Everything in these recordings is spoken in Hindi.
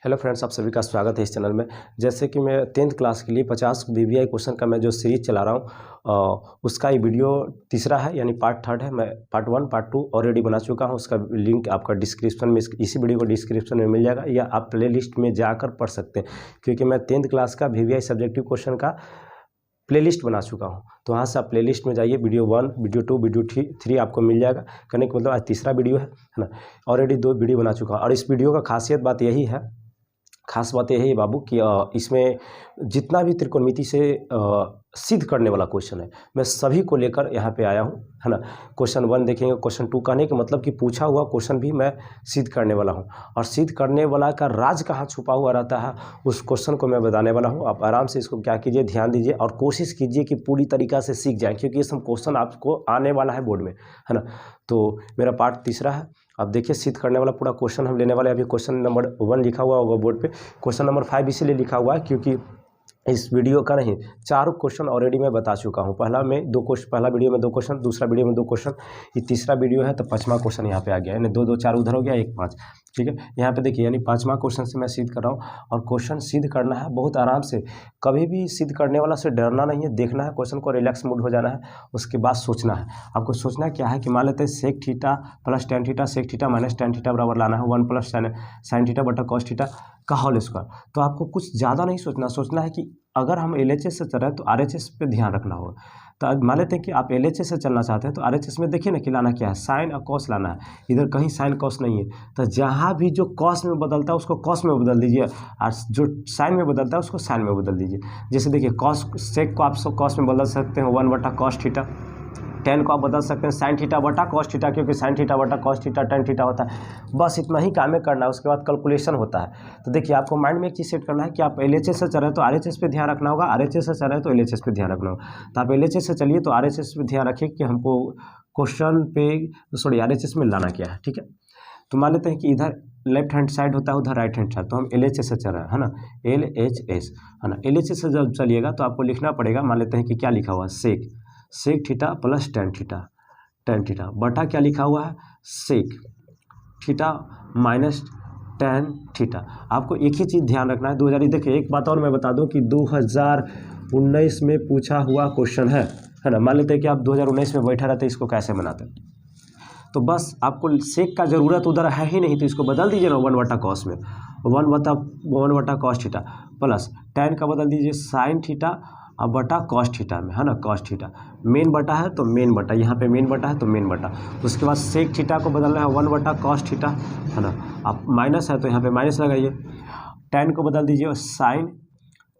हेलो फ्रेंड्स, आप सभी का स्वागत है इस चैनल में। जैसे कि मैं 10th क्लास के लिए 50 वीवीआई क्वेश्चन का मैं जो सीरीज चला रहा हूँ उसका ये वीडियो तीसरा है, यानी पार्ट थर्ड है। मैं पार्ट 1 पार्ट 2 ऑलरेडी बना चुका हूँ। उसका लिंक आपका डिस्क्रिप्शन में, इसी वीडियो को डिस्क्रिप्शन में मिल जाएगा, या आप प्ले लिस्ट में जाकर पढ़ सकते हैं, क्योंकि मैं 10th क्लास का वीवीआई सब्जेक्टिव क्वेश्चन का प्लेलिस्ट बना चुका हूँ। तो वहाँ से आप प्लेलिस्ट में जाइए, वीडियो 1, वीडियो 2, वीडियो 3 आपको मिल जाएगा। कहने का मतलब आज तीसरा वीडियो है ना। ऑलरेडी 2 वीडियो बना चुका हूँ, और इस वीडियो का खास बात यही है बाबू कि इसमें जितना भी त्रिकोणमिति से सिद्ध करने वाला क्वेश्चन है, मैं सभी को लेकर यहाँ पे आया हूँ, है ना। क्वेश्चन 1 देखेंगे, क्वेश्चन 2 कहने का मतलब कि पूछा हुआ क्वेश्चन भी मैं सिद्ध करने वाला हूँ, और सिद्ध करने वाला का राज कहाँ छुपा हुआ रहता है उस क्वेश्चन को मैं बताने वाला हूँ। आप आराम से इसको क्या कीजिए, ध्यान दीजिए और कोशिश कीजिए कि पूरी तरीक़ा से सीख जाएँ, क्योंकि ये सब क्वेश्चन आपको आने वाला है बोर्ड में, है ना। तो मेरा पार्ट तीसरा है। अब देखिए, सिद्ध करने वाला पूरा क्वेश्चन हम लेने वाले हैं। अभी क्वेश्चन नंबर 1 लिखा हुआ होगा बोर्ड पे। क्वेश्चन नंबर 5 इसीलिए लिखा हुआ है क्योंकि इस वीडियो का नहीं, 4 क्वेश्चन ऑलरेडी मैं बता चुका हूँ। पहला वीडियो में 2 क्वेश्चन, दूसरा वीडियो में 2 क्वेश्चन, ये तीसरा वीडियो है, तो 5वां क्वेश्चन यहाँ पे आ गया, यानी 2 2 4 उधर हो गया, 1 5, ठीक है। यहाँ पे देखिए, यानी 5वां क्वेश्चन से मैं सिद्ध कर रहा हूँ, और क्वेश्चन सिद्ध करना है बहुत आराम से। कभी भी सिद्ध करने वाला से डरना नहीं है, देखना है क्वेश्चन को, रिलैक्स मूड हो जाना है, उसके बाद सोचना है। आपको सोचना क्या है कि मान लेते हैं sec theta plus tan theta, sec theta minus tan theta बराबर लाना है 1 प्लस साइन थीटा बटा कॉस थीटा का होल स्क्वायर। तो आपको कुछ ज़्यादा नहीं सोचना है कि अगर हम LHS से चल रहे हैं तो RHS पे ध्यान रखना होगा। तो आज मान लेते हैं कि आप LHS से चलना चाहते हैं, तो RHS में देखिए ना कि लाना क्या है, साइन और कॉस लाना है। इधर कहीं साइन कॉस नहीं है, तो जहाँ भी जो कॉस में बदलता है उसको कॉस में बदल दीजिए, और जो साइन में बदलता है उसको साइन में बदल दीजिए। जैसे देखिए, कॉस सेक को आप कॉस में बदल सकते हैं 1 बटा कॉस थीटा, टेन को आप बदल सकते हैं साइन थीटा बटा कॉस थीटा, क्योंकि साइन थीटा बटा कॉस थीटा टेन थीटा होता है। बस इतना ही काम है करना है, उसके बाद कैलकुलेशन होता है। तो देखिए, आपको माइंड में एक चीज़ सेट करना है कि आप LHS से चल रहे हैं तो RHS पे ध्यान रखना होगा, RHS से चल रहे हैं तो LHS पे ध्यान रखना होगा। तो आप LHS से चलिए तो RHS पे ध्यान रखिए कि हमको क्वेश्चन पे RHS में लाना क्या है, ठीक है। तो मान लेते हैं कि इधर लेफ्ट हैंड साइड होता है, उधर राइट हैंड साइड, तो हम LHS से चल रहे हैं, है ना, LHS, है ना। LHS से जब चलिएगा तो आपको लिखना पड़ेगा, मान लेते हैं कि क्या लिखा हुआ है, sec theta plus tan theta बटा क्या लिखा हुआ है, sec theta minus tan theta. आपको एक ही चीज़ ध्यान रखना है, 2000, देखिए एक बात और मैं बता दूं कि 2019 में पूछा हुआ क्वेश्चन है ना। मान लेते हैं कि आप 2019 में बैठा रहते, इसको कैसे बनाते हैं, तो बस आपको सेक का ज़रूरत उधर है ही नहीं, तो इसको बदल दीजिए ना 1 बटा कॉस में, 1 बटा कॉस थीटा, प्लस टेन का बदल दीजिए साइन थीटा अब बटा कॉस थीटा में, है ना, कॉस थीटा। मेन बटा है तो मेन बटा, यहाँ पे मेन बटा है तो मेन बटा। उसके बाद सेक थीटा को बदलना है 1 बटा कॉस थीटा, है ना। आप माइनस है तो यहाँ पे माइनस लगाइए, टेन को बदल दीजिए साइन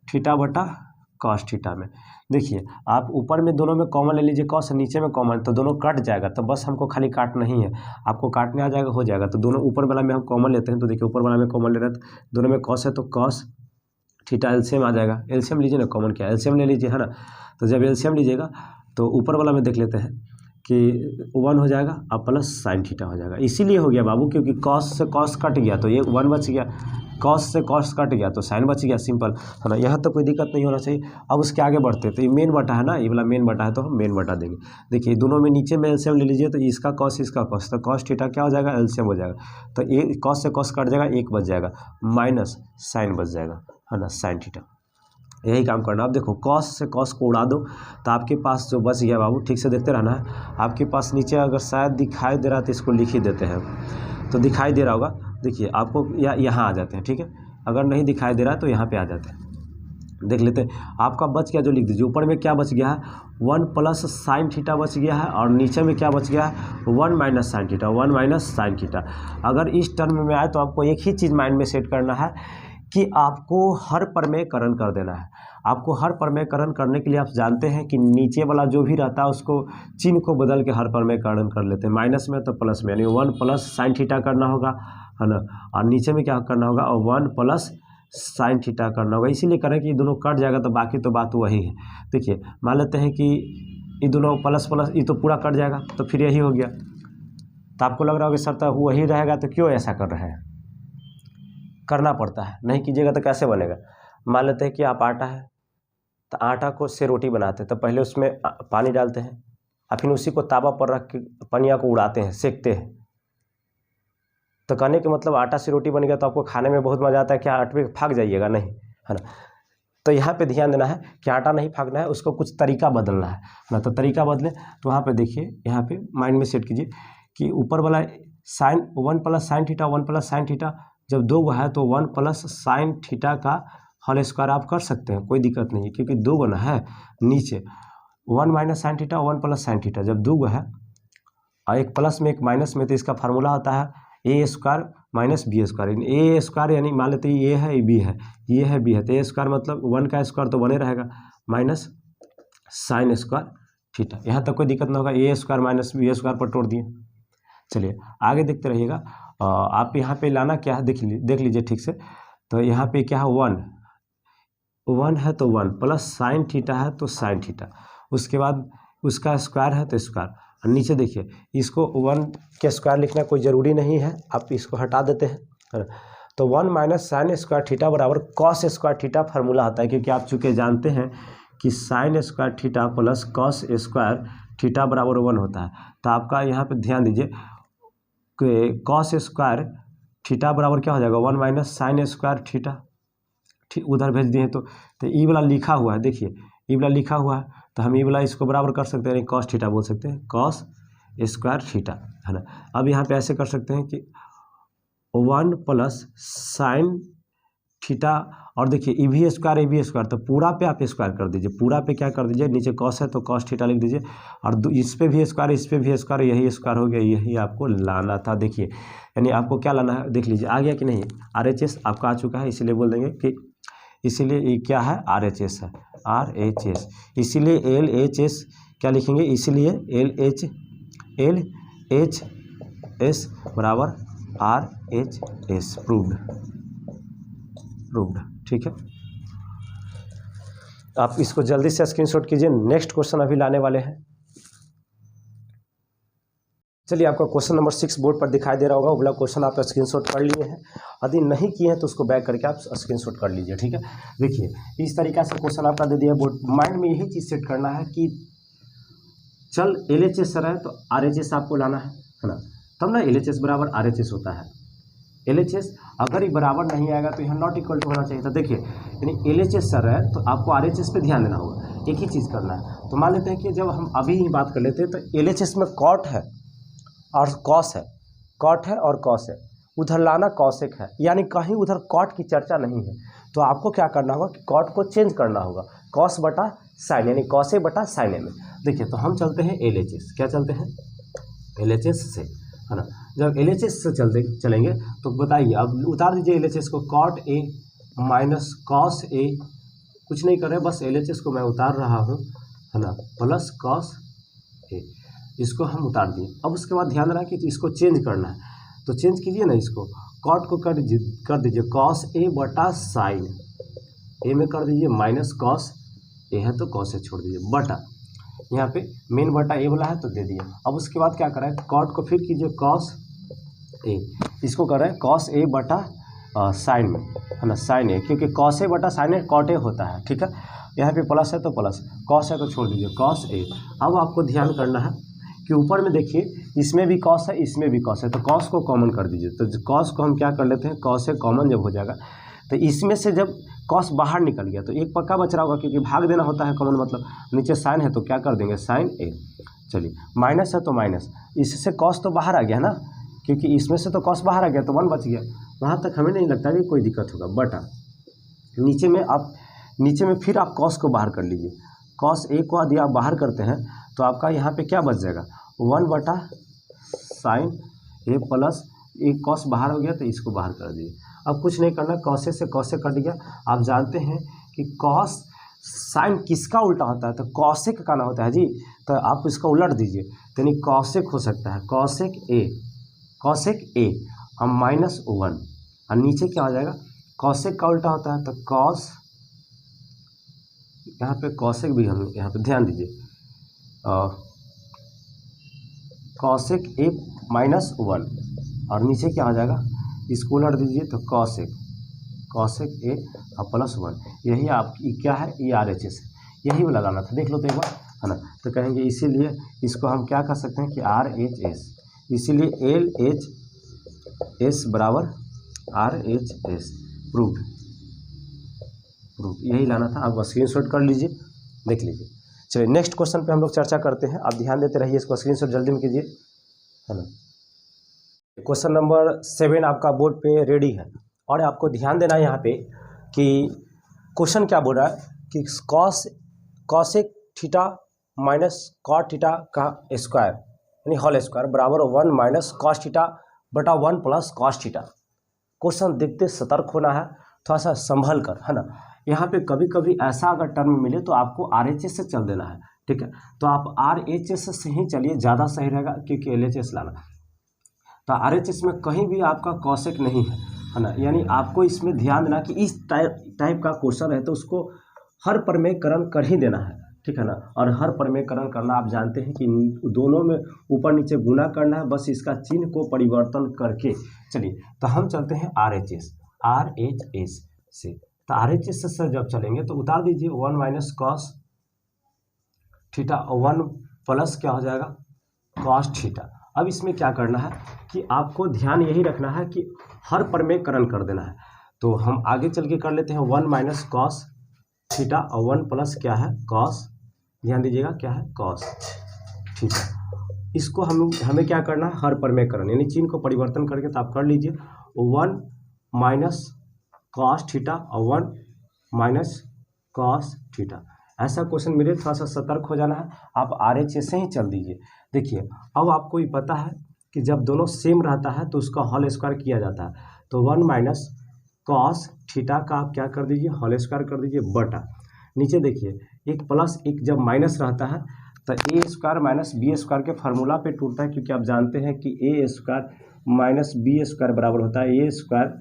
थीटा बटा कॉस थीटा में। देखिए, आप ऊपर में दोनों में कॉमन ले लीजिए कॉस, नीचे में कॉमन, तो दोनों कट जाएगा। तो बस हमको खाली काटना ही है, आपको काटने आ जाएगा, हो जाएगा। तो दोनों ऊपर वाला में हम कॉमन लेते हैं, तो देखिए ऊपर वाला में कॉमन ले रहे हैं, दोनों में कॉस है तो कॉस थीटा एलसीएम आ जाएगा। एलसीएम लीजिए ना, कॉमन क्या है, एलसीएम ले लीजिए, है ना। तो जब एलसीएम लीजिएगा तो ऊपर वाला में देख लेते हैं कि 1 हो जाएगा और प्लस साइन थीटा हो जाएगा। इसीलिए हो गया बाबू, क्योंकि कॉस से कॉस कट गया तो ये 1 बच गया, कॉस से कॉस कट गया तो साइन बच गया, सिंपल, है ना। यहाँ तो कोई दिक्कत नहीं होना चाहिए। अब उसके आगे बढ़ते तो ये मेन बटा है ना, ये वाला मेन बटा है, तो हम मेन बटा देंगे। देखिए, दोनों में नीचे में एलसीएम ले लीजिए, तो इसका कॉस इसका कॉस, तो कॉस थीटा क्या हो जाएगा, एलसीएम हो जाएगा। तो ये कॉस से कॉस कट जाएगा, 1 बच जाएगा, माइनस साइन बच जाएगा, है ना, साइन थीटा। यही काम करना। अब देखो, कॉस से कॉस को उड़ा दो तो आपके पास जो बच गया बाबू, ठीक से देखते रहना है। आपके पास नीचे अगर शायद दिखाई दे रहा है तो इसको लिख ही देते हैं, तो दिखाई दे रहा होगा। देखिए आपको यहाँ आ जाते हैं, ठीक है। अगर नहीं दिखाई दे रहा है तो यहाँ पे आ जाते हैं, देख लेते हैं। आपका बच गया जो लिख दीजिए, ऊपर में क्या बच गया है, 1 प्लस साइन थीटा बच गया है, और नीचे में क्या बच गया है, 1 minus sign theta, 1 minus sine theta. अगर इस टर्म में आए तो आपको एक ही चीज़ माइंड में सेट करना है कि आपको हर प्रमेयकरण कर देना है। आपको हर प्रमेयकरण करने के लिए आप जानते हैं कि नीचे वाला जो भी रहता है उसको चिन्ह को बदल के हर प्रमेयकरण कर लेते हैं, माइनस में तो प्लस में, यानी 1 प्लस साइन थीटा करना होगा, है ना, और नीचे में क्या करना होगा, और 1 प्लस साइन थीटा करना होगा। इसीलिए करें कि ये दोनों कट जाएगा, तो बाकी तो बात वही है। देखिए, मान लेते हैं कि ये दोनों प्लस प्लस ये तो पूरा कट जाएगा, तो फिर यही हो गया। तो आपको लग रहा होगा सर तो वही रहेगा, तो क्यों ऐसा कर रहे हैं, करना पड़ता है, नहीं कीजिएगा तो कैसे बनेगा। मान लेते हैं कि आप आटा है, तो आटा को से रोटी बनाते हैं, तो पहले उसमें पानी डालते हैं, और फिर उसी को तावा पर रख के पनिया को उड़ाते हैं, सेकते हैं, तो कहने के मतलब आटा से रोटी बन गया तो आपको खाने में बहुत मज़ा आता है, क्या आटे पे फाक जाइएगा? नहीं, है ना। तो यहाँ पे ध्यान देना है कि आटा नहीं फाकना है, उसको कुछ तरीका बदलना है ना। तो तरीका बदले तो वहाँ पे देखिए, यहाँ पे माइंड में सेट कीजिए कि ऊपर वाला sine 1 plus sine theta 1 plus sine theta, जब 2 है तो 1 प्लस साइन थीटा का होल स्क्वायर आप कर सकते हैं, कोई दिक्कत नहीं है, क्योंकि 2 गुना है। नीचे 1 minus sign theta 1 plus sine theta, जब 2 है और एक प्लस में एक माइनस में, तो इसका फार्मूला होता है a square minus B square. A square यानी मान लेते हैं ये है, ये बी है, ये है बी है, तो ए स्क्वायर मतलब 1 का स्क्वायर तो बने रहेगा माइनस साइन स्क्वायर थीटा। यहाँ तक कोई दिक्कत ना होगा। A square minus B square पर तोड़ दिए। चलिए आगे देखते रहिएगा। आप यहाँ पे लाना क्या है देख लीजिए ठीक से। तो यहाँ पे क्या है, 1 है तो 1 प्लस साइन थीटा है तो साइन थीटा, उसके बाद उसका स्क्वायर है तो स्क्वायर। और नीचे देखिए, इसको 1 के स्क्वायर लिखना कोई ज़रूरी नहीं है, आप इसको हटा देते हैं। तो 1 माइनस साइन स्क्वायर थीटा बराबर कॉस स्क्वायर थीटा फार्मूला आता है, क्योंकि आप चूँकि जानते हैं कि sign square theta plus cos square theta बराबर 1 होता है। तो आपका यहाँ पे ध्यान दीजिए कि कॉस स्क्वायर थीटा बराबर क्या हो जाएगा, 1 माइनस साइन स्क्वायर थीटा। उधर भेज दिए तो ई वाला लिखा हुआ है, देखिए ई वाला लिखा हुआ है, तो हम ई वाला इसको बराबर कर सकते हैं, कॉस थीटा बोल सकते हैं, कॉस स्क्वायर थीटा, है ना। अब यहाँ पे ऐसे कर सकते हैं कि 1 प्लस साइन थीटा, और देखिए ए भी स्क्वायर, तो पूरा पे आप स्क्वायर कर दीजिए, पूरा पे क्या कर दीजिए, नीचे कॉस है तो कॉस थीटा लिख दीजिए, और इस पे भी स्क्वायर, इस पे भी स्क्वायर, यही स्क्वायर हो गया, यही आपको लाना था। देखिए यानी आपको क्या लाना है, देख लीजिए आ गया कि नहीं। RHS आपका आ चुका है, इसीलिए बोल देंगे कि इसीलिए ये क्या है, RHS है, RHS। इसीलिए LHS क्या लिखेंगे, इसीलिए LHS बराबर RHS प्रूव्ड, ठीक है। आप इसको जल्दी से स्क्रीनशॉट कीजिए, नेक्स्ट क्वेश्चन अभी लाने वाले हैं। चलिए आपका क्वेश्चन नंबर 6 बोर्ड पर दिखाई दे रहा होगा, वो वाला क्वेश्चन आप स्क्रीनशॉट कर लिए हैं। यदि नहीं किए हैं तो उसको बैक करके आप स्क्रीनशॉट कर लीजिए, ठीक है। देखिए इस तरीका से क्वेश्चन आपका दे दिया बोर्ड, माइंड में यही चीज़ सेट करना है कि चल LHS सर है तो RHS आपको लाना है ना, तब ना LHS बराबर RHS होता है। LHS अगर ये बराबर नहीं आएगा तो यहाँ नॉट इक्वल टू होना चाहिए था। देखिए यानी LHS सर है तो आपको RHS पे ध्यान देना होगा, एक ही चीज़ करना है। तो मान लेते हैं कि जब हम अभी ही बात कर लेते हैं तो LHS में कॉट है और कॉस है, कॉट है और कॉस है, उधर लाना कॉसेक है, यानी कहीं उधर कॉट की चर्चा नहीं है। तो आपको क्या करना होगा कि कॉट को चेंज करना होगा, कॉस बटा साइन, यानी कॉसे बटा साइन में। देखिए तो हम चलते हैं LHS, क्या चलते हैं LHS से, है ना। जब LHS से चलेंगे तो बताइए, अब उतार दीजिए LHS को, cot A minus cos A, कुछ नहीं कर रहे, बस LHS को मैं उतार रहा हूँ, है ना, प्लस कॉस A, इसको हम उतार दिए। अब उसके बाद ध्यान रखना कि इसको चेंज करना है, तो चेंज कीजिए ना, इसको कॉट को कर दीजिए कॉस A बटा साइन A में कर दीजिए, माइनस कॉस A है तो कॉस A छोड़ दीजिए, बटा यहाँ पे मेन बटा A वाला है तो दे दिए। अब उसके बाद क्या कर रहा है, कॉट को फिर कीजिए कॉस A, इसको कर रहे हैं कॉस A बटा साइन में, है ना, साइन A, क्योंकि कॉस A बटा साइन A कॉट A होता है, ठीक है। यहाँ पे प्लस है तो प्लस, कॉस है तो छोड़ दीजिए कॉस A। अब आपको ध्यान करना है कि ऊपर में देखिए इसमें भी कॉस है, इसमें भी कॉस है, तो कॉस को कॉमन कर दीजिए। तो कॉस को हम क्या कर लेते हैं, कॉस से कॉमन जब हो जाएगा तो इसमें से जब कॉस बाहर निकल गया तो एक पक्का बच रहा होगा, क्योंकि भाग देना होता है कॉमन, मतलब नीचे साइन है तो क्या कर देंगे साइन A। चलिए माइनस है तो माइनस, इससे कॉस तो बाहर आ गया ना, क्योंकि इसमें से तो कॉस बाहर आ गया तो 1 बच गया, वहाँ तक हमें नहीं लगता कि कोई दिक्कत होगा। बटा नीचे में फिर आप कॉस को बाहर कर लीजिए, कॉस A को यदि आप बाहर करते हैं तो आपका यहाँ पे क्या बच जाएगा, 1 बटा साइन A प्लस एक कॉस बाहर हो गया तो इसको बाहर कर दिए। अब कुछ नहीं करना, कॉसे से कॉसे कट गया। आप जानते हैं कि कॉस साइन किसका उल्टा होता है, तो कॉसेक का ना होता है जी, तो आप इसका उलट दीजिए, तो यानी कॉसेक हो सकता है, कॉसेक ए और माइनस 1, और नीचे क्या हो जाएगा, कॉसेक का उल्टा होता है तो कॉस, यहाँ पे कॉसेक भी हम यहाँ पे ध्यान दीजिए, कॉसेक A माइनस 1, और नीचे क्या हो जाएगा, इसको उलट दीजिए तो कॉसेक A और प्लस 1, यही आपकी क्या है, ये RHS है, यही वाला लाना था, देख लो तो एक बार, है ना। तो कहेंगे इसीलिए इसको हम क्या कर सकते हैं कि RHS, इसीलिए एस बराबर आर एच एस, प्रूफ यही लाना था। आप स्क्रीनशॉट कर लीजिए, देख लीजिए। चलिए नेक्स्ट क्वेश्चन पे हम लोग चर्चा करते हैं। आप ध्यान देते रहिए, इसको स्क्रीनशॉट जल्दी में कीजिए, है ना। क्वेश्चन नंबर 7 आपका बोर्ड पे रेडी है, और आपको ध्यान देना है यहाँ पे कि क्वेश्चन क्या बोल रहा है कि cosec theta minus cot theta का स्क्वायर यानी होल स्क्वायर बराबर 1 माइनस कॉस थीटा बटा 1 प्लस कॉस थीटा। क्वेश्चन देखते सतर्क होना है, थोड़ा सा संभल कर, है ना। यहाँ पे कभी कभी ऐसा अगर टर्म मिले तो आपको RHS से चल देना है, ठीक है। तो आप RHS से ही चलिए, ज़्यादा सही रहेगा, क्योंकि LHS लाना। तो RHS में कहीं भी आपका कॉसेक नहीं है ना। यानी आपको इसमें ध्यान देना कि इस टाइप का क्वेश्चन है तो उसको हर प्रमेयकरण कर ही देना है, ठीक है ना। और हर प्रमेयकरण करना आप जानते हैं कि दोनों में ऊपर नीचे गुना करना है, बस इसका चिन्ह को परिवर्तन करके। चलिए तो हम चलते हैं RHS से। तो RHS से जब चलेंगे तो उतार दीजिए 1 माइनस कॉस थीटा, 1 प्लस क्या हो जाएगा कॉस थीटा। अब इसमें क्या करना है कि आपको ध्यान यही रखना है कि हर प्रमेयकरण कर देना है। तो हम आगे चल के कर लेते हैं 1 माइनस कॉस थीटा और 1 प्लस क्या है कॉस, ध्यान दीजिएगा क्या है कॉस थीटा। इसको हमें क्या करना है हर प्रमेयकरण यानी चिन्ह को परिवर्तन करके। तो आप कर लीजिए 1 माइनस कॉस थीटा और 1 माइनस कॉस थीटा। ऐसा क्वेश्चन मिले थोड़ा सा सतर्क हो जाना है, आप RHS से ही चल दीजिए। देखिए अब आपको ये पता है कि जब दोनों सेम रहता है तो उसका होल स्क्वायर किया जाता है। तो 1 माइनस कॉस थीटा का आप क्या कर दीजिए होल स्क्वायर कर दीजिए बटा, नीचे देखिए एक प्लस एक जब माइनस रहता है तो ए स्क्वायर माइनस बी स्क्वायर के फार्मूला पे टूटता है, क्योंकि आप जानते हैं कि ए स्क्वायर माइनस बी स्क्वायर बराबर होता है ए स्क्वायर,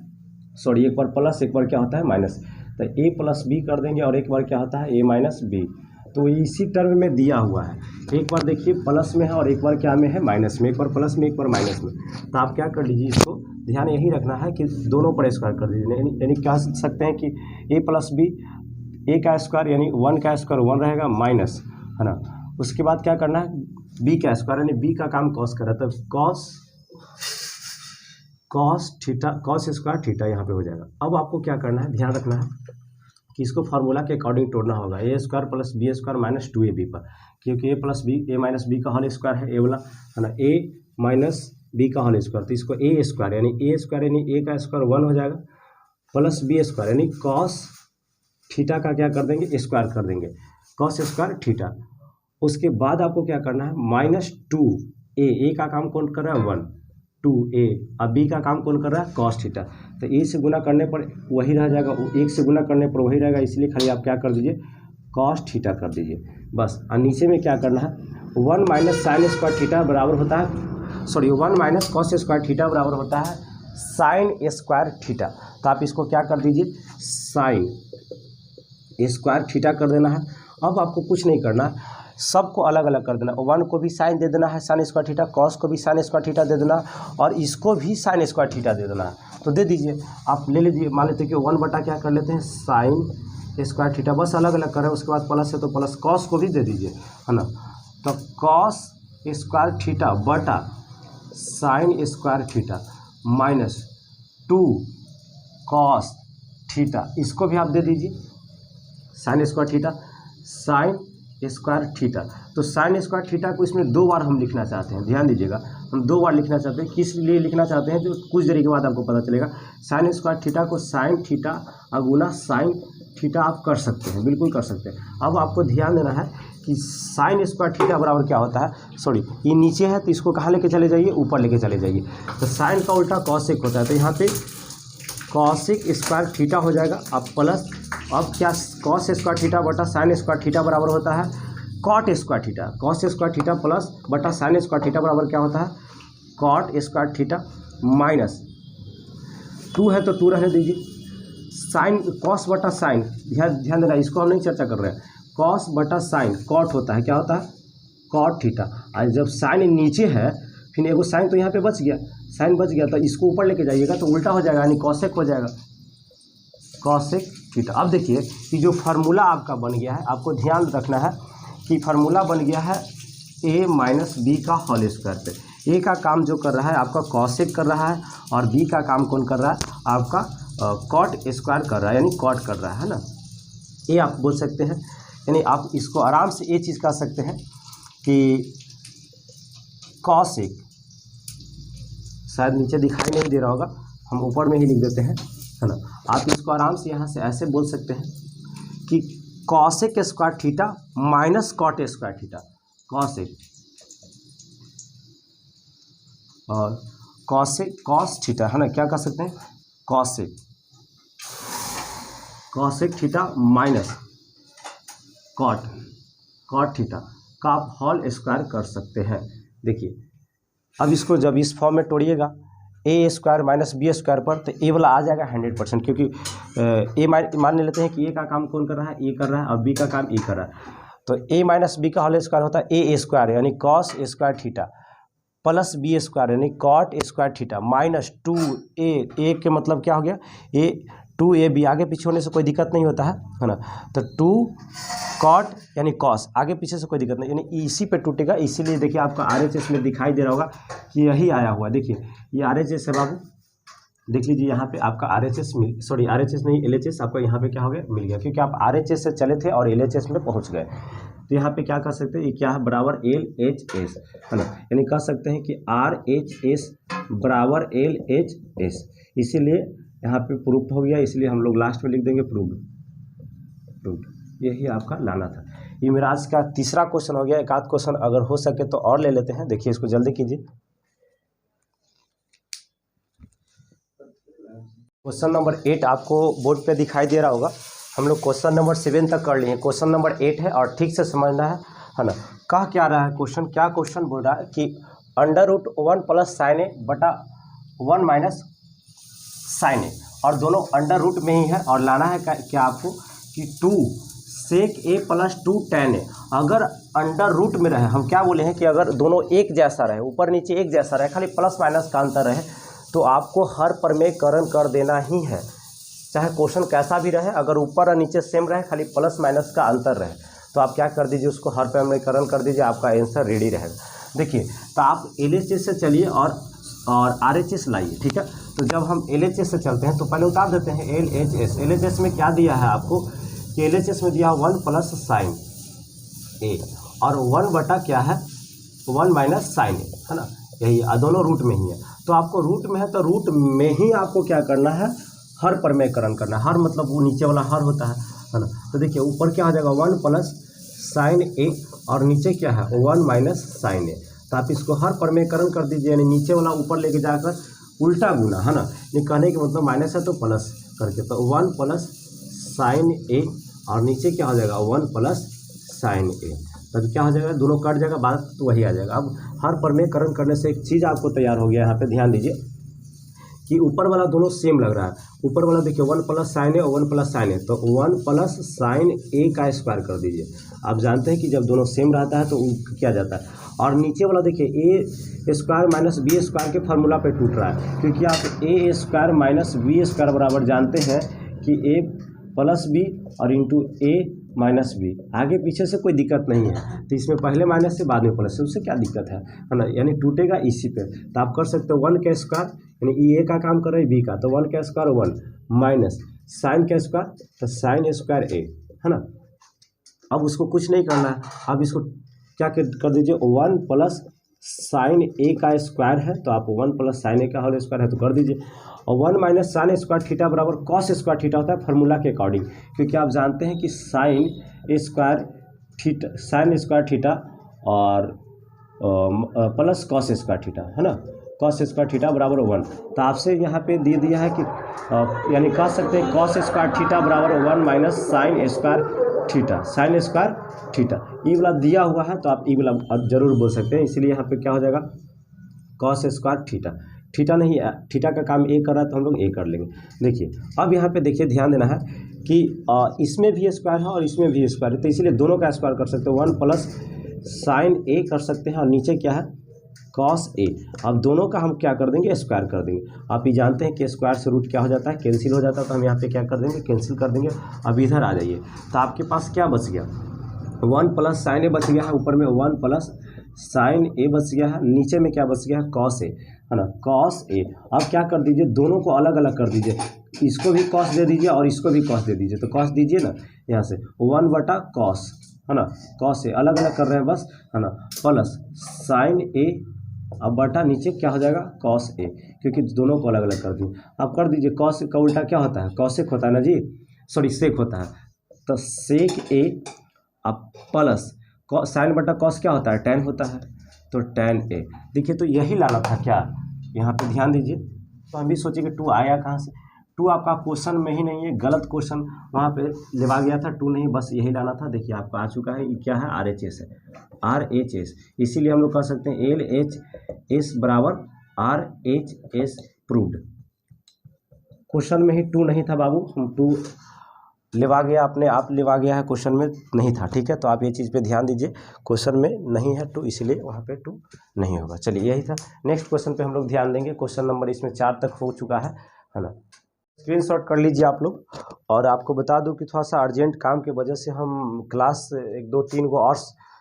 सॉरी एक बार प्लस एक बार क्या होता है माइनस। तो ए प्लस बी कर देंगे और एक बार क्या होता है ए माइनस बी। तो इसी टर्म में दिया हुआ है, एक बार देखिए प्लस में है और एक बार क्या में है माइनस में, एक बार प्लस में एक बार माइनस में। तो आप क्या कर लीजिए, इसको ध्यान यही रखना है कि दोनों पर स्क्वायर कर दीजिए। यानी कह सकते हैं कि ए प्लस बी, ए का स्क्वायर यानी 1 का स्क्वायर 1 रहेगा माइनस, है ना। उसके बाद क्या करना है बी का स्क्वायर यानी बी का काम कॉस कर रहा है, तो cos theta cos square theta यहाँ पे हो जाएगा। अब आपको क्या करना है ध्यान रखना है कि इसको फार्मूला के अकॉर्डिंग तोड़ना होगा, a square plus b square minus 2ab पर, क्योंकि a plus b a minus b का होल स्क्वायर है ए वाला, है ना, ए माइनस बी का होल स्क्वायर। तो इसको ए स्क्वायर यानी ए का स्क्वायर 1 हो जाएगा प्लस बी स्क्वायर यानी कॉस थीटा का क्या कर देंगे स्क्वायर कर देंगे कॉस स्क्वायर थीटा। उसके बाद आपको क्या करना है माइनस 2a, ए का काम कौन कर रहा है 1 2a, अब बी का काम कौन कर रहा है कॉस थीटा। तो ए से गुना करने पर वही रह जाएगा, एक से गुना करने पर वही रहेगा, इसलिए खाली आप क्या कर दीजिए कॉस थीटा कर दीजिए बस। और नीचे में क्या करना है 1 माइनस साइन स्क्वायर थीटा बराबर होता है, sorry 1 minus cos square theta बराबर होता है साइन स्क्वायर थीटा। तो आप इसको क्या कर दीजिए साइन स्क्वायर थीटा कर देना है। अब आपको कुछ नहीं करना, सबको अलग अलग कर देना, 1 को भी साइन दे देना है साइन स्क्वायर थीटा, कॉस को भी साइन स्क्वायर थीटा दे देना और इसको भी साइन स्क्वायर थीटा दे देना है। तो दे दीजिए, आप ले लीजिए, मान लेते हैं कि 1 बटा क्या कर लेते हैं साइन स्क्वायर थीटा, बस अलग अलग करें। उसके बाद प्लस है तो प्लस कॉस को भी दे दीजिए, है ना। तो कॉस स्क्वायर थीटा बटा sine square theta minus 2 cos theta, इसको भी आप दे दीजिए sign square theta sine square theta. तो साइन स्क्वायर थीटा को इसमें 2 बार हम लिखना चाहते हैं, ध्यान दीजिएगा, हम 2 बार लिखना चाहते हैं। किस लिए लिखना चाहते हैं जो कुछ देर के बाद आपको पता चलेगा। साइन स्क्वायर थीटा को साइन थीटा अगुना साइन थीटा आप कर सकते हैं, बिल्कुल कर सकते हैं। अब आपको ध्यान देना है कि साइन स्क्वायर थीटा बराबर क्या होता है, सॉरी ये नीचे है तो इसको कहाँ लेके चले जाइए ऊपर लेके चले जाइए। तो साइन का उल्टा कॉसेक होता है, तो यहाँ पे कॉसेक स्क्वायर थीटा हो जाएगा। अब प्लस अब क्या कॉस स्क्वायर थीटा बटा साइन स्क्वायर थीटा बराबर होता है cot square theta, cos square theta plus बटा साइन स्क्वायर थीटा बराबर क्या होता है कॉट स्क्वायर थीटा माइनस 2 है तो 2 रहने दीजिए, साइन कॉस बटा साइन, ध्यान देना इसको हम नहीं चर्चा कर रहे हैं। कॉस बटा साइन कॉट होता है, क्या होता है कॉट थीटा। और जब साइन नीचे है फिर एगो साइन तो यहाँ पे बच गया, साइन बच गया तो इसको ऊपर लेके जाइएगा तो उल्टा हो जाएगा यानी कॉसेक हो जाएगा कॉसेक थीटा। अब देखिए कि जो फार्मूला आपका बन गया है, आपको ध्यान रखना है कि फार्मूला बन गया है a माइनस बी का होल स्क्वायर पे। ए का काम जो कर रहा है आपका कॉसेक कर रहा है, और बी का काम कौन कर रहा है, आपका कॉट स्क्वायर कर रहा है, यानी कॉट कर रहा है ना। ये आप बोल सकते हैं, यानी आप इसको आराम से ये चीज़ कह सकते हैं कि कॉसेक, शायद नीचे दिखाई नहीं दे रहा होगा, हम ऊपर में ही लिख देते हैं, है ना। आप इसको आराम से यहाँ से ऐसे बोल सकते हैं कि cosec square theta minus cot square theta, cosec और कॉसेक कॉस थीटा, है ना, क्या कह सकते हैं, cosec theta minus cot theta का आप होल स्क्वायर कर सकते हैं। देखिए अब इसको जब इस फॉर्म में तोड़िएगा ए स्क्वायर माइनस बी स्क्वायर पर, तो ए वाला आ जाएगा 100%, क्योंकि ए मान लेते हैं कि ए का काम कौन कर रहा है, ए कर रहा है, और बी का काम ए कर रहा है। तो ए माइनस बी का होल स्क्वायर होता है ए स्क्वायर यानी cos square theta plus b square यानी cot square theta minus 2a के मतलब क्या हो गया, ए 2ab, आगे पीछे होने से कोई दिक्कत नहीं होता है ना। तो 2 कॉट यानी कॉस, आगे पीछे से कोई दिक्कत नहीं, यानी इसी पे टूटेगा। इसीलिए देखिए आपका RHS में दिखाई दे रहा होगा कि यही आया हुआ, देखिए ये RHS है बाबू, देख लीजिए यहाँ पे आपका RHS RHS नहीं LHS आपका यहाँ पे क्या हो गया, मिल गया, क्योंकि आप RHS से चले थे और LHS में पहुँच गए। तो यहाँ पे क्या कर सकते हैं, ये क्या है, बराबर LHS, है ना, यानी कह सकते हैं कि RHS बराबर LHS, इसीलिए यहाँ पे प्रूफ हो गया, इसलिए हम लोग लास्ट में लिख देंगे प्रूफ। यही आपका लाना था। ये मेरा आज का तीसरा क्वेश्चन हो गया। एक आध क्वेश्चन अगर हो सके तो और ले लेते हैं। देखिए इसको जल्दी कीजिए। क्वेश्चन नंबर 8 आपको बोर्ड पे दिखाई दे रहा होगा। हम लोग क्वेश्चन नंबर 7 तक कर लिए, क्वेश्चन नंबर 8 है और ठीक से समझना है ना। कह क्या रहा है क्वेश्चन, क्या क्वेश्चन बोल रहा है कि √1 प्लस साइन ए बटा 1 माइनस साइन ए, और दोनों अंडर रूट में ही है, और लाना है क्या आपको कि 2 सेक ए प्लस 2 tan ए। अगर अंडर रूट में रहे, हम क्या बोले हैं कि अगर दोनों एक जैसा रहे, ऊपर नीचे एक जैसा रहे, खाली प्लस माइनस का अंतर रहे, तो आपको हर प्रमेयकरण कर देना ही है, चाहे क्वेश्चन कैसा भी रहे। अगर ऊपर और नीचे सेम रहे, खाली प्लस माइनस का अंतर रहे, तो आप क्या कर दीजिए, उसको हर प्रमेयकरण कर दीजिए, आपका आंसर रेडी रहेगा। देखिए तो आप LHS से चलिए और RHS लाइए, ठीक है। तो जब हम LHS से चलते हैं तो पहले उतार देते हैं LHS में क्या दिया है आपको कि LHS में दिया 1 प्लस साइन ए और 1 बटा क्या है 1 माइनस साइन ए, है ना, यही दोनों रूट में ही है। तो आपको रूट में है तो रूट में ही आपको क्या करना है, हर प्रमेयकरण करना है। हर मतलब वो नीचे वाला हर होता है ना। तो देखिए ऊपर क्या हो जाएगा 1 प्लस साइन ए और नीचे क्या है 1 माइनस साइन ए। तो आप इसको हर प्रमेयकरण कर दीजिए, यानी नीचे वाला ऊपर लेके जाकर उल्टा गुना, है ना। ये कहने के मतलब माइनस है तो प्लस करके, तो 1 प्लस साइन ए और नीचे क्या हो जाएगा 1 प्लस साइन ए। तब क्या हो जाएगा, दोनों कट जाएगा, बात तो वही आ जाएगा। अब हर प्रमेयकरण करने से एक चीज़ आपको तैयार हो गया, यहाँ पे ध्यान दीजिए कि ऊपर वाला दोनों सेम लग रहा है। ऊपर वाला देखिए 1 प्लस साइन ए और 1 प्लस साइन ए, तो 1 प्लस साइन ए का स्क्वायर कर दीजिए। आप जानते हैं कि जब दोनों सेम रहता है तो क्या जाता है। और नीचे वाला देखिए ए स्क्वायर माइनस बी स्क्वायर के फार्मूला पे टूट रहा है, क्योंकि आप ए स्क्वायर माइनस बी स्क्वायर बराबर जानते हैं कि ए प्लस बी और इंटू ए माइनस बी, आगे पीछे से कोई दिक्कत नहीं है। तो इसमें पहले माइनस से बाद में प्लस से, उससे क्या दिक्कत है ना, यानी टूटेगा इसी पे। तो आप कर सकते हो 1 का स्क्वायर, यानी ए का काम कर रहे हैं बी का, तो 1 का स्क्वायर 1 माइनस साइन का स्क्वायर तो साइन स्क्वायर ए, है ना। अब उसको कुछ नहीं करना है, अब इसको क्या कर दीजिए 1 प्लस साइन ए का स्क्वायर है, तो आप 1 प्लस साइन ए का होल स्क्वायर है तो कर दीजिए। और 1 माइनस साइन स्क्वायर थीटा बराबर कॉस स्क्वायर थीटा होता है फार्मूला के अकॉर्डिंग, क्योंकि आप जानते हैं कि साइन स्क्वायर थीटा और प्लस कॉस स्क्वायर थीटा, है ना, कॉस स्क्वायर थीटा बराबर 1। तो आपसे यहाँ पे दे दिया है कि यानी कह सकते हैं कॉस स्क्वायर थीटा बराबर 1 माइनस साइन स्क्वायर थीटा। ई वाला दिया हुआ है तो आप ई वाला अब जरूर बोल सकते हैं, इसलिए यहाँ पे क्या हो जाएगा कॉस स्क्वायर थीटा नहीं, थीटा का काम ए कर रहा है तो हम लोग ए कर लेंगे। देखिए अब यहाँ पे देखिए ध्यान देना है कि इसमें भी स्क्वायर है और इसमें भी स्क्वायर है, तो इसलिए दोनों का स्क्वायर कर सकते हैं। 1 प्लस साइन ए कर सकते हैं और नीचे क्या है कॉस ए। अब दोनों का हम क्या कर देंगे स्क्वायर कर देंगे। आप ये जानते हैं कि स्क्वायर से रूट क्या हो जाता है कैंसिल हो जाता है, तो हम यहाँ पे क्या कर देंगे कैंसिल कर देंगे। अब इधर आ जाइए तो आपके पास क्या बच गया 1 प्लस साइन ए बच गया है, ऊपर में 1 प्लस साइन ए बच गया है, नीचे में क्या बच गया है, कॉस ए, है ना, कॉस ए। अब क्या कर दीजिए, दोनों को अलग अलग कर दीजिए, इसको भी कॉस दे दीजिए और इसको भी कॉस दे दीजिए। तो कॉस दीजिए ना यहाँ से 1/cos, है ना, कॉस ए अलग अलग कर रहे हैं बस, है ना, प्लस साइन ए, अब बटा नीचे क्या हो जाएगा, कॉस ए, क्योंकि दोनों को अलग अलग कर दिए। अब कर दीजिए, कॉस का उल्टा क्या होता है, कॉसेक होता है ना जी, सॉरी सेक होता है, तो सेक ए, अब प्लस साइन बटा कॉस क्या होता है, tan होता है, तो tan ए। देखिए तो यही लाना था क्या, यहाँ पे ध्यान दीजिए। तो हम भी सोचे कि 2 आया कहाँ से, 2 आपका क्वेश्चन में ही नहीं है, गलत क्वेश्चन वहाँ पे लेवा गया था, 2 नहीं, बस यही लाना था। देखिए आपका आ चुका है, ये क्या है, RHS है, RHS, इसीलिए हम लोग कह सकते हैं LHS बराबर RHS प्रूव्ड। क्वेश्चन में ही 2 नहीं था बाबू, हम 2 लेवा गया, अपने आप लेवा गया है, क्वेश्चन में नहीं था, ठीक है। तो आप ये चीज़ पे ध्यान दीजिए, क्वेश्चन में नहीं है 2, इसलिए वहाँ पे 2 नहीं होगा। चलिए यही था, नेक्स्ट क्वेश्चन पे हम लोग ध्यान देंगे। क्वेश्चन नंबर इसमें 4 तक हो चुका है ना। स्क्रीनशॉट कर लीजिए आप लोग। और आपको बता दूं कि थोड़ा सा अर्जेंट काम की वजह से हम क्लास 1 2 3 को और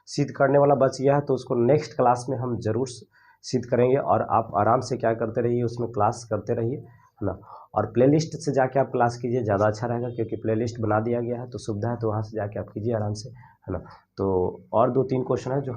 सिद्ध करने वाला बच गया है, तो उसको नेक्स्ट क्लास में हम ज़रूर सिद्ध करेंगे। और आप आराम से क्या करते रहिए, उसमें क्लास करते रहिए, है ना। और प्लेलिस्ट से जाके आप क्लास कीजिए, ज़्यादा अच्छा रहेगा, क्योंकि प्लेलिस्ट बना दिया गया है, तो सुविधा है, तो वहाँ से जाके आप कीजिए आराम से, है ना। तो और 2 3 क्वेश्चन है जो